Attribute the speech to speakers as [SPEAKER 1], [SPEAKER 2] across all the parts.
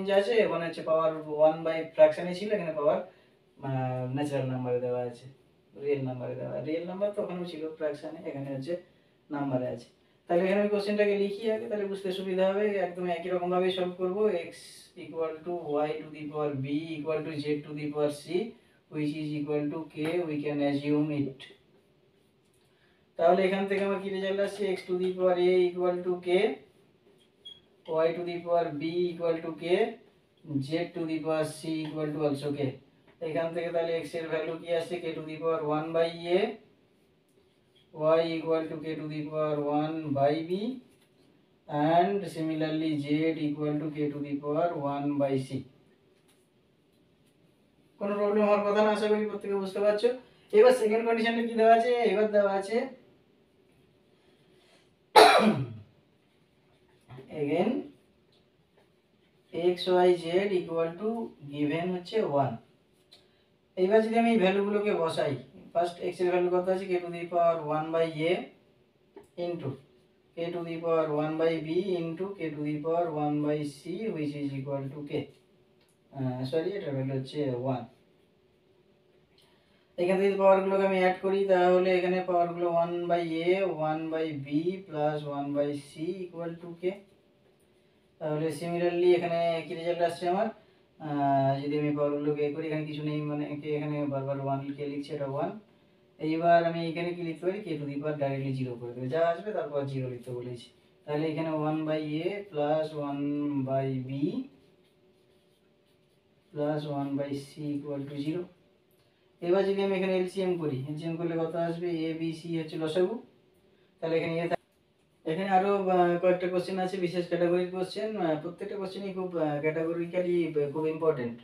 [SPEAKER 1] যা আছে ওখানে হচ্ছে পাওয়ার 1 বাই ফ্র্যাকশনে ছিল, এখানে পাওয়ার ন্যাচারাল নাম্বারে দেওয়া আছে, রিয়েল নাম্বারে দেওয়া। রিয়েল নাম্বার তো ওখানেও ছিল ফ্র্যাকশনে, এখানে হচ্ছে নাম্বারে আছে। তাহলে এখানে আমি কোশ্চেনটাকে লিখি আগে, তাহলে বুঝতে সুবিধা হবে। একদম একই রকমভাবে সলভ করবো। X equal to y to the power b equal to z to the power c which is equal to k, we can assume it. তাহলে এখান থেকে আমার কি রেজাল্ট আসছে, x to the power a equal to k, y to the power b equal to k, z to the power c equal to also k. এখান থেকে তাহলে x এর ভ্যালু কি আসছে, k two the power 1 by a, y equal to k to the power 1 by b, and similarly z equal to k to the power 1 by c। কোনো problem হওয়ার কথা না, আশা করি প্রত্যেকে বুঝতে পারছো। এবার সেকেন্ড কন্ডিশনটা কি দেওয়া আছে, এবার দেওয়া আছে again x y z equal to given হচ্ছে 1। এইবার যদি আমি এই ভ্যালুগুলোকে বসাই, ফার্স্ট x এর ভ্যালু কত আছে, k to the power 1 by a into k to the power 1 by b into k to the power 1 by c which is equal to k, sorry এটার ভ্যালু হচ্ছে 1। এখান থেকে পাওয়ারগুলোকে আমি অ্যাড করি, তাহলে এখানে পাওয়ারগুলো 1 by a 1 by b plus 1 by c equal to k. তাহলে সিমিলারলি এখানে কি রেজাল্ট আসছে আমার, যদি আমি পাওয়ারগুলোকে এ করি, এখানে কিছু নেই মানে এখানে বারবার 1 কে লিখছি, এটা 1। এইবার আমি এখানে কি লিখতে পারি, কে টু দি পাওয়ার ডাইরেক্টলি 0 করে দেবে, যা আসবে তারপর 0 লিখতে বলেছি। তাহলে এখানে 1 by a plus 1 by b plus 1 by c equal to 0। এবার যদি আমি এখানে এলসিএম করি, এলসিএম করলে কত আসবে, এ বি সি হচ্ছে লসাগু। তাহলে এখানে এখানে আরও কয়েকটা কোশ্চেন আছে, বিশেষ ক্যাটাগরির কোশ্চেন। প্রত্যেকটা কোশ্চেনই খুব ক্যাটাগরিক্যালি খুব ইম্পর্টেন্ট।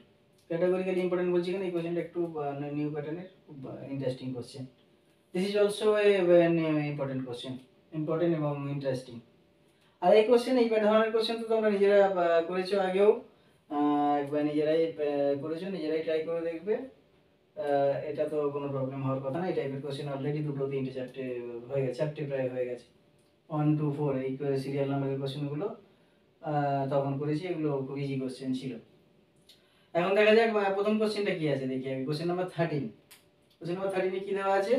[SPEAKER 1] ক্যাটাগরিক্যালি ইম্পর্টেন্ট বলছি কেন, এই কোশ্চেনটা একটু নিউ প্যাটার্নের, খুব interesting question. This is also a important question, important এবং ইন্টারেস্টিং। আর এই কোশ্চেন, এই ধরনের কোশ্চেন তো তোমরা নিজেরা করেছো আগেও, একবার নিজেরাই করেছো, নিজেরাই ট্রাই করে দেখবে। এটা তো কোনো প্রবলেম হওয়ার কথা না। এই টাইপের কোশ্চেন অলরেডি 2, 3, 4টে হয়ে গেছে, 4টে প্রায় হয়ে গেছে। 1, 2, 4 এই সিরিয়াল নাম্বারের কোশ্চেনগুলো তখন করেছি, এগুলো খুব ইজি কোশ্চেন ছিল। এখন দেখা যাক প্রথম কোশ্চেনটা কি আছে, দেখি আমি। Question number 13। কোশ্চেন নাম্বার 13 এ কি দেওয়া আছে,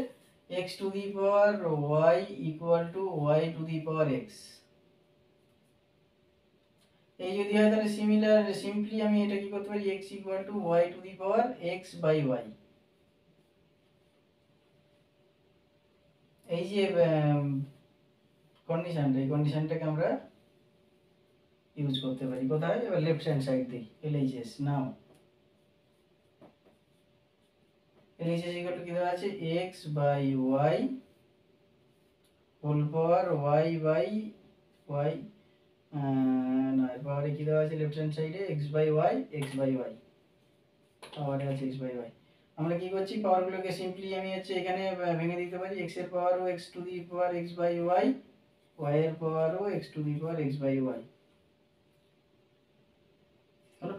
[SPEAKER 1] x to the power y equal to y to the power x। এই যদি হয় তাহলে সিম্পলি আমি এটা কি করতে পারি, x equal to y to the power x by y। এই যে কন্ডিশনটা, এই কন্ডিশনটাকে আমরা ইউজ করতে পারি কোথায়, এবার লেফট হ্যান্ড সাইড দিই, LHS নাও। LHS ইকুয়াল টু কি দেওয়া আছে, x by y whole power y by y, না পাওয়ারে কি দেওয়া আছে লেফট হ্যান্ড সাইডে, x by y, x by y পাওয়ারে আছে x বাই y। আমরা কি করছি, পাওয়ারগুলোকে সিম্পলি আমি হচ্ছে এখানে ভেঙে দিতে পারি, x এর পাওয়ারও x to the power x by y, y এর পাওয়ারও x to the power x by y। হলো।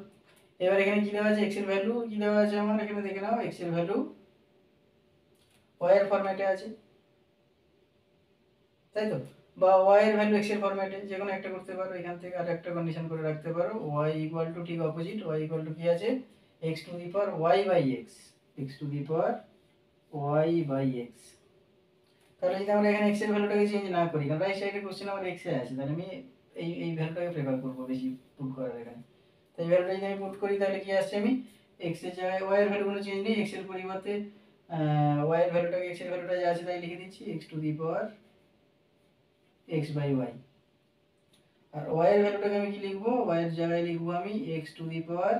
[SPEAKER 1] এবার এখানে কি দেওয়া আছে, x এর ভ্যালু কি দেওয়া আছে আমার, এখানে দেখে নাও, x এর ভ্যালু y এর ফরম্যাটে আছে, তাই তো, বা y এর ভ্যালু x এর ফরম্যাটে, যে কোনো একটা করতে পারো। এখান থেকে আর একটা কন্ডিশন করে রাখতে পারো, y ইকুয়াল টু ঠিক অপোজিট, y ইকুয়াল টু কি আছে, x to the power y by x, x to the power y by x। তাহলে যদি আমরা এখানে x এর ভ্যালুটাকে চেঞ্জ না করি, কারণ রাইট সাইডে কোশ্চেন আমার x এ আছে, তাহলে আমি এই ভ্যালুটাকে প্রেফার করব বেশি পুট করার এখানে। তো এই ভ্যালুটা যদি আমি পুট করি, তাহলে কি আসছে, আমি x এর জায়গায় y এর ভ্যালু কোনো চেঞ্জ নেই, x এর পরিবর্তে y এর ভ্যালুটাকে, x এর ভ্যালুটা যা আছে তাই লিখে দিচ্ছি, x to the power x by y। আর y এর ভ্যালুটাকে আমি কি লিখবো, y এর জায়গায় লিখবো আমি x to the power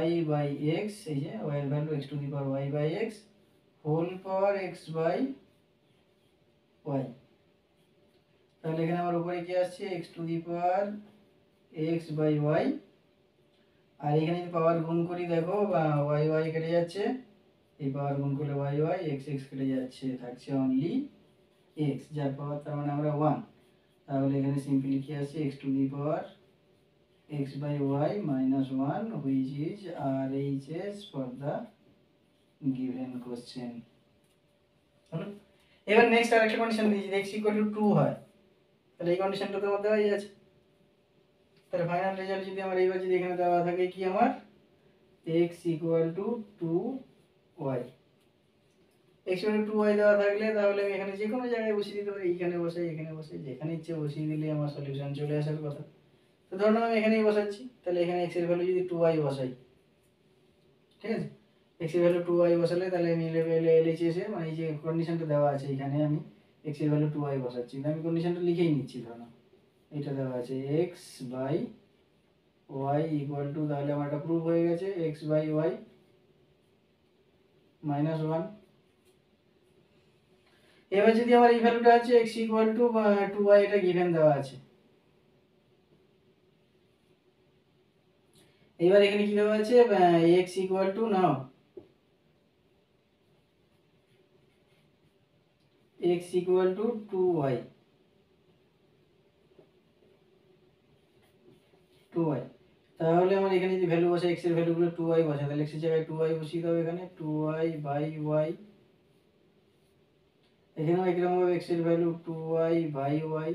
[SPEAKER 1] y by x, এই যে y এর value x to the power y by x whole power x by y। তাহলে এখানে আমার উপরে কি আসছে, x to the power x by y। আর এখানে যদি পাওয়ার গুণ করি, দেখো y y কেটে যাচ্ছে, এই পাওয়ার গুণ করলে y y, x x কেটে যাচ্ছে, থাকছে অনলি x, যার পাওয়ার তার মানে আমরা 1। তাহলে এখানে সিম্পলি কি আসছে, x to the power x by y minus 1 which is RHS for the given question। হলো। এবার নেক্সট আরেকটা কন্ডিশন দিয়েছি, x equal to 2 হয়, তাহলে এই কন্ডিশনটা তোমার দেওয়াই আছে। তাহলে ফাইনাল রেজাল্ট যদি আমার এইবার যদি এখানে দেওয়া থাকে কি আমার x equal two 2y, x equal two 2y দেওয়া থাকলে তাহলে আমি এখানে যে কোনো জায়গায় বসিয়ে দিতে পারি, এখানে বসাই এখানে বসাই, যেখানে ইচ্ছে বসিয়ে দিলে আমার সলিউশন চলে আসার কথা। তো ধরুন আমি এখানেই বসাচ্ছি, তাহলে এখানে x এর ভ্যালু যদি 2y বসাই, ঠিক আছে, x এর ভ্যালু 2y বসালে তাহলে আমি LHS এ মানে এই যে কন্ডিশনটা দেওয়া আছে এখানে আমি x এর ভ্যালু 2y বসাচ্ছি, আমি কন্ডিশনটা লিখেই নিচ্ছি। ধরুন এটা দেওয়া আছে x by y equal to, তাহলে আমার এটা প্রুফ হয়ে গেছে x বাই y মাইনাস 1। এবার যদি আমার এই ভ্যালুটা আছে x ইকুয়াল টু 2y, এটা গিভেন দেওয়া আছে। এবার এখানে কি দেওয়া আছে x ইকুয়াল টু নাও x equal two 2y, 2y, তাহলে আমার এখানে যদি ভ্যালু বসে x এর ভ্যালুগুলো 2y বসে, তাহলে x এর জায়গায় 2y বসিয়ে দাও, এখানে 2y বাই y, এখানেও একরকম ভাবে x এর value 2y by y,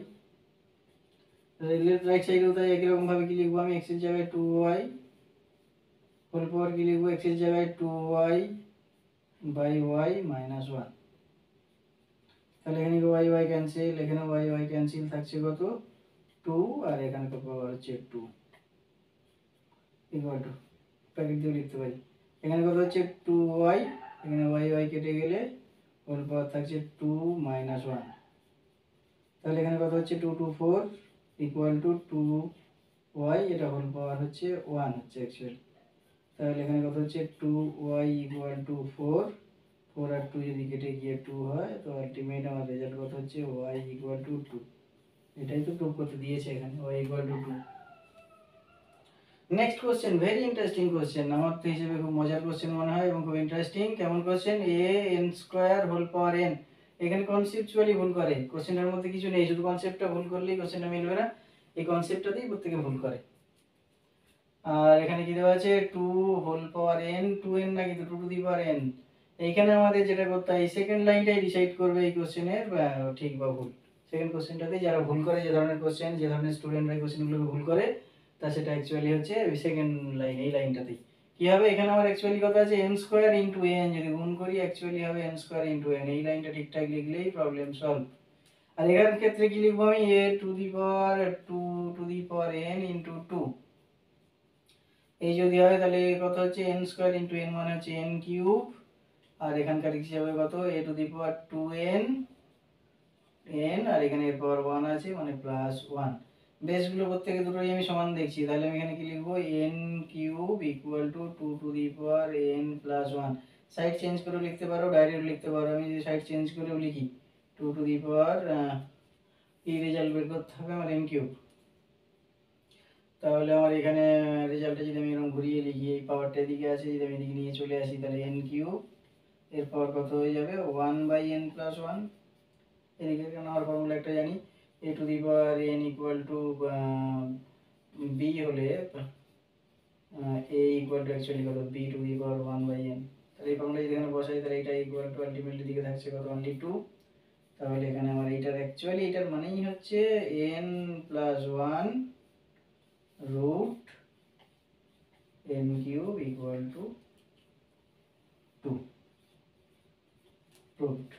[SPEAKER 1] left right সাইডেও তাই একই রকম ভাবে কি লিখবো আমি, x এর জায়গায় 2y হোল পাওয়ার কি লিখবো, x এর জায়গায় 2y বাই y মাইনাস 1, তাহলে এখানে y y ক্যান্সেল, এখানে y y ক্যান্সেল, থাকছে কত 2, আর এখানে কত পাওয়ার হচ্ছে 2 ইকুয়াল টু ব্র্যাকেট দিয়ে লিখতে পারি, এখানে কত হচ্ছে 2y, এখানে y y কেটে গেলে হোল পাওয়ার থাকছে 2 মাইনাস 1, তাহলে এখানে কত হচ্ছে 2 2 4 ইকুয়াল টু 2y, এটা হোল পাওয়ার হচ্ছে 1 হচ্ছে অ্যাকচুয়ালি, তাহলে এখানে কত হচ্ছে 2y ইকুয়াল টু 4, 4 আর 2 যদি কেটে গিয়ে 2 হয়, তো আলটিমেট আমার রেজাল্ট কত হচ্ছে y ইকুয়াল টু 2, এটাই তো প্রুফ করতে দিয়েছে এখানে y equal to 2। Next question, very interesting question, আমার তো হিসেবে খুব মজার কোশ্চেন মনে হয় এবং খুব ইন্টারেস্টিং। কেমন question, a n square whole power n, এখানে কনসেপচুয়ালি ভুল করে, কোশ্চেনের মধ্যে কিছু নেই, শুধু কনসেপ্টটা ভুল করলেই কোশ্চেনটা মিলবে না, এই কনসেপ্টটাতেই প্রত্যেকে ভুল করে। আর এখানে কি দেওয়া আছে 2 হোল পাওয়ার n, 2n না কিন্তু 2 টু দি পাওয়ার n, এইখানে আমাদের যেটা করতে হয় সেকেন্ড লাইনটাই ডিসাইড করবে এই কোশ্চেনের ঠিক বা ভুল। সেকেন্ড কোশ্চেনটাতে যারা ভুল করে, যে ধরনের কোশ্চেন, যে ধরনের স্টুডেন্টরা কোশ্চেনগুলোকে ভুল করে, তা সেটা অ্যাকচুয়ালি হচ্ছে ওই সেকেন্ড লাইন, এই লাইনটাতেই কি হবে, এখানে আমার অ্যাকচুয়ালি কথা আছে n স্কয়ার ইনটু n, যদি গুণ করি অ্যাকচুয়ালি হবে n স্কয়ার ইনটু n, এই লাইনটা ঠিকঠাক লিখলেই প্রবলেম সলভ। আর এখান ক্ষেত্রে কি লিখবো আমি, a to the power 2 two the power n into 2, এই যদি হয় তাহলে কত হচ্ছে n স্কয়ার ইনটু n মানে হচ্ছে n কিউব, আর এখানকার হিসাবে কত a to the power 2n n, আর এখানে এর পাওয়ার 1 আছে মানে প্লাস 1, বেসগুলো প্রত্যেকে দুটোই আমি সমান দেখছি, তাহলে আমি এখানে কি লিখবো n cube equal to 2 two the power n plus 1, side change করে লিখতে পারো, ডাইরেক্ট লিখতে পারো, আমি যদি সাইড চেঞ্জ করেও লিখি 2 টু দি পাওয়ার এই রেজাল্ট বের করতে হবে আমার n কিউব, তাহলে আমার এখানে রেজাল্টটা যদি আমি এরকম ঘুরিয়ে লিখি, এই পাওয়ারটা এদিকে আছে, যদি আমি এদিকে নিয়ে চলে আসি তাহলে n কিউব, এর পাওয়ার কত হয়ে যাবে 1 বাই n প্লাস 1, এদিকে কেন আমার ফর্মুলা একটা জানি, a to the power n equal to b হলে a ইকুয়াল টু অ্যাকচুয়ালি কত b to the power 1 by n, তাহলে এই ফর্মুলা যদি এখানে বসাই তাহলে এটা ইকুয়াল টু আলটিমেটলি দিকে থাকছে কত অনলি 2, তাহলে এখানে আমার এইটার অ্যাকচুয়ালি এটার মানেই হচ্ছে n plus 1 root n cube equal to 2, proved.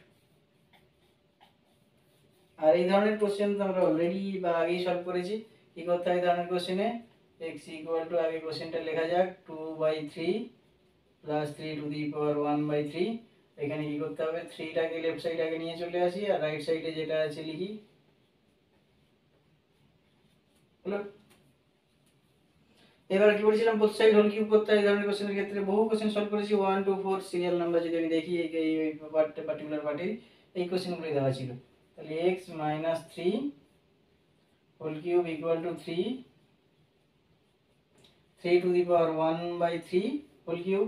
[SPEAKER 1] আর এই ধরনের কোশ্চেন তো আমরা অলরেডি বা আগেই সলভ করেছি। কি করতে হয় এই ধরনের কোশ্চেনে, x ইকুয়াল টু, আগে কোশ্চেনটা লেখা যাক 2/3 প্লাস 3 টু দি পাওয়ার 1/3, এখানে কি করতে হবে 3টাকে লেফট সাইড আগে নিয়ে চলে আসি, আর রাইট সাইডে যেটা আছে লিখি, হলো। এবার কি বলেছিলাম, বোথ সাইড হোল কিউব করতে হয় এই ধরনের কোশ্চেনের ক্ষেত্রে, বহু কোশ্চেন সলভ করেছি 1 2 4 সিরিয়াল নাম্বার যদি আমি দেখি এই পার্টিকুলার পার্টির এই কোশ্চেনগুলো দেওয়া ছিল, তাহলে x minus 3 whole cube equal to 3 to the power 1/3 whole cube.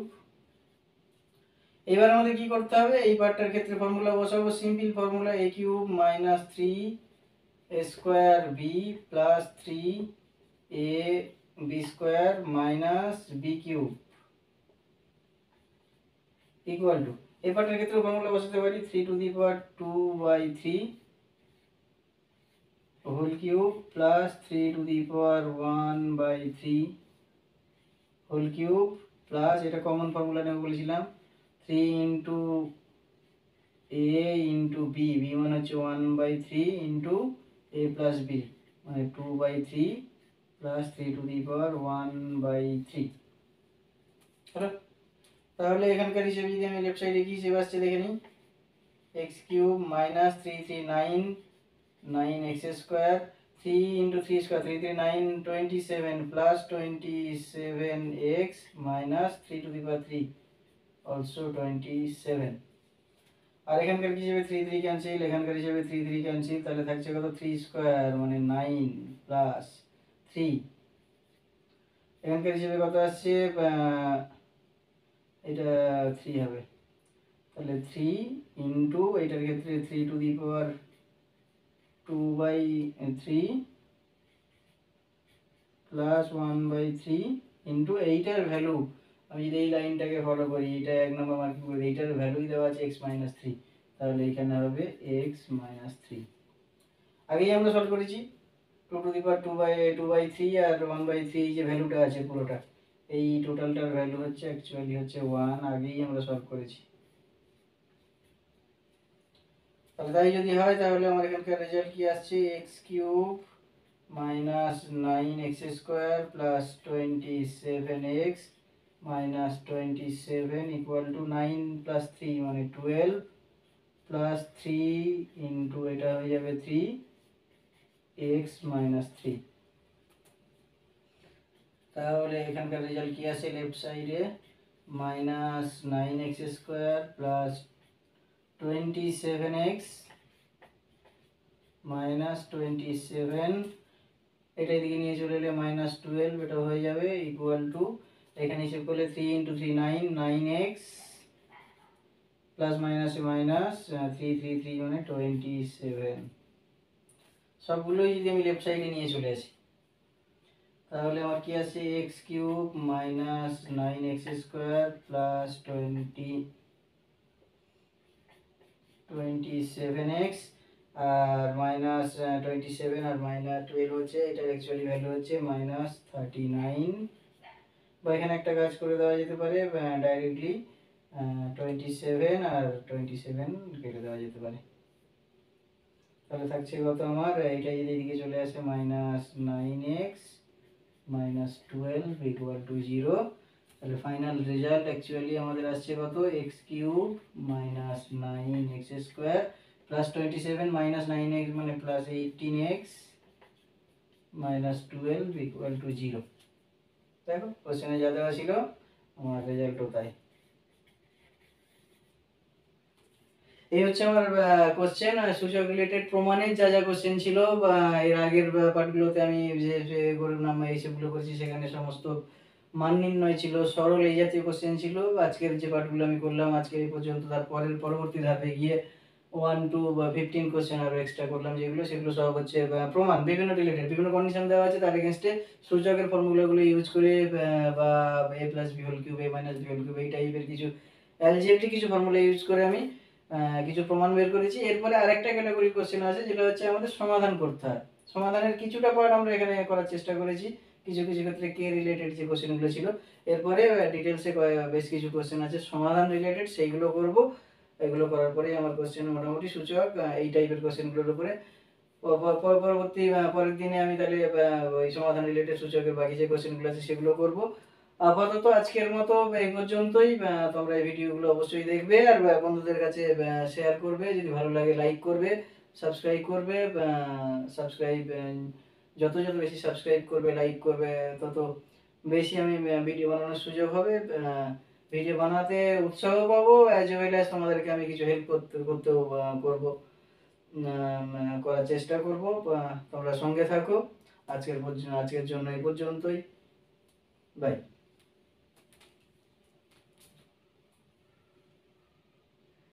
[SPEAKER 1] এবার আমাদের কি করতে হবে, এই পার্টটার ক্ষেত্রে ফর্মুলা বসাবো, simple formula a cube minus 3 a square b plus 3 a b square minus b cube equal to, এই পার্টের ক্ষেত্রে ফর্মুলা বসাতে পারি 3 to the power 2/3 whole cube plus 3 to the power 1/3 whole cube plus, এটা common formula নেব বলেছিলাম, 3 into a into b, b মানে হচ্ছে 1/3 ইন্টু এ প্লাস বি, মানে 2/3 প্লাস 3 টু দি পাওয়ার 1/3। হলো? তাহলে এখানকার হিসেবে যদি আমি লেফট সাইডে কি হিসেবে আসছে দেখে নিই, x cube minus 3 3 9 9 x square, 3 into 3 square 3 3 9 27 plus 27 x minus 3 to the power 3 also 27। আর এখানকার কি হিসেবে 3 3 ক্যান্সেল, এখানকার হিসেবে 3 3 ক্যান্সেল, তাহলে থাকছে কত 3 স্কোয়ার মানে 9 প্লাস 3, এখানকার হিসেবে কত আসছে, এটা 3 হবে, তাহলে 3 ইন্টু এটার ক্ষেত্রে 3 to the power 2/3 plus 1/3 into এইটার ভ্যালু, আমি যদি এই লাইনটাকে ফলো করি, এটা 1 নম্বর মার্কিং করি, এইটার ভ্যালুই দেওয়া আছে x মাইনাস 3, তাহলে এখানে হবে x মাইনাস 3। আগেই আমরা সলভ করেছি 2 টু দি পাওয়ার 2/3 আর 1/3 যে ভ্যালুটা আছে পুরোটা, এই টোটালটার ভ্যালু হচ্ছে অ্যাকচুয়ালি হচ্ছে 1, আগেই আমরা সলভ করেছি। তাহলে তাই যদি হয় তাহলে আমার এখানকার রেজাল্ট কি আসছে, x cube minus 9x square plus 27x minus 27 equal to 9 plus 3 মানে 12 প্লাস 3 ইন্টু এটা হয়ে যাবে 3x মাইনাস 3। তাহলে এখানকার রেজাল্ট কি আছে, লেফট সাইডে minus 9x square plus 27x minus 27, এটা এদিকে নিয়ে চলে এলে মাইনাস 12, এটা হয়ে যাবে ইকুয়াল টু, এখানে হিসেব করলে 3 ইন্টু 3 9, 9x প্লাস মাইনাসে মাইনাস 3 3 3 মানে 27। সবগুলোই যদি আমি লেফট সাইডে নিয়ে চলে আসি তাহলে আমার কি আছে, x cube minus 9x square plus 27x আর মাইনাস 27 আর মাইনাস 12 হচ্ছে, এটার অ্যাকচুয়ালি ভ্যালু হচ্ছে মাইনাস 39, বা এখানে একটা কাজ করে দেওয়া যেতে পারে ডাইরেক্টলি 27 আর 27 কেটে দেওয়া যেতে পারে। তাহলে থাকছে কত আমার, এইটা যদি এদিকে চলে আসে minus 9x minus 12 equal to 0, তাহলে ফাইনাল রেজাল্ট অ্যাকচুয়ালি আমাদের আসছে কত, x cube minus 9x square plus 27 minus 9x মানে plus 18x minus 12 equal to 0। দেখো কোশ্চেনে যা দেওয়া ছিল আমার রেজাল্টও তাই। এই হচ্ছে আমার কোশ্চেন, সূচক রিলেটেড প্রমাণের যা যা কোশ্চেন ছিল, এর আগের পার্টগুলোতে আমি যে গরুর নাম এইসবগুলো করেছি সেখানে সমস্ত মান নির্ণয় ছিল, সরল এই জাতীয় কোশ্চেন ছিল। আজকের যে পার্টগুলো আমি করলাম আজকে এই পর্যন্ত, তারপরের পরবর্তী ধাপে গিয়ে 1 to 15 কোশ্চেন আরও এক্সট্রা করলাম যেগুলো, সেগুলো সব হচ্ছে প্রমাণ, বিভিন্ন রিলেটেড বিভিন্ন কন্ডিশন দেওয়া আছে, তার এগেনস্টে সূচকের ফর্মুলাগুলো ইউজ করে বা a plus b whole cube, a minus b whole cube, এই টাইপের কিছু অ্যালজেব্রিক কিছু ফর্মুলা ইউজ করে আমি কিছু প্রমাণ বের করেছি। এরপরে আরেকটা ক্যাটাগরি কোশ্চেন আছে যেটা হচ্ছে আমাদের সমাধান করতে হয়, সমাধানের কিছুটা পার্ট আমরা এখানে করার চেষ্টা করেছি, কিছু কিছু ক্ষেত্রে কে রিলেটেড যে কোশ্চেনগুলো ছিল। এরপরে ডিটেলসে বেশ কিছু কোশ্চেন আছে সমাধান রিলেটেড, সেইগুলো করব। এগুলো করার পরেই আমার কোশ্চেন মোটামুটি সূচক এই টাইপের কোশ্চেনগুলোর উপরে পরবর্তী পরের দিনে আমি তাহলে ওই সমাধান রিলেটেড সূচকের বাকি যে কোশ্চেনগুলো আছে সেগুলো করব। আপাতত আজকের মতো এই পর্যন্তই। তোমরা এই ভিডিওগুলো অবশ্যই দেখবে আর বন্ধুদের কাছে শেয়ার করবে, যদি ভালো লাগে লাইক করবে, সাবস্ক্রাইব করবে। সাবস্ক্রাইব যত যত বেশি সাবস্ক্রাইব করবে লাইক করবে তত বেশি আমি ভিডিও বানানোর সুযোগ হবে, ভিডিও বানাতে উৎসাহ পাবো, অ্যাজ ওয়েল অ্যাজ তোমাদেরকে আমি কিছু হেল্প করতেও করবো, করার চেষ্টা করব। তোমরা সঙ্গে থাকো। আজকের জন্য এই পর্যন্তই, বাই।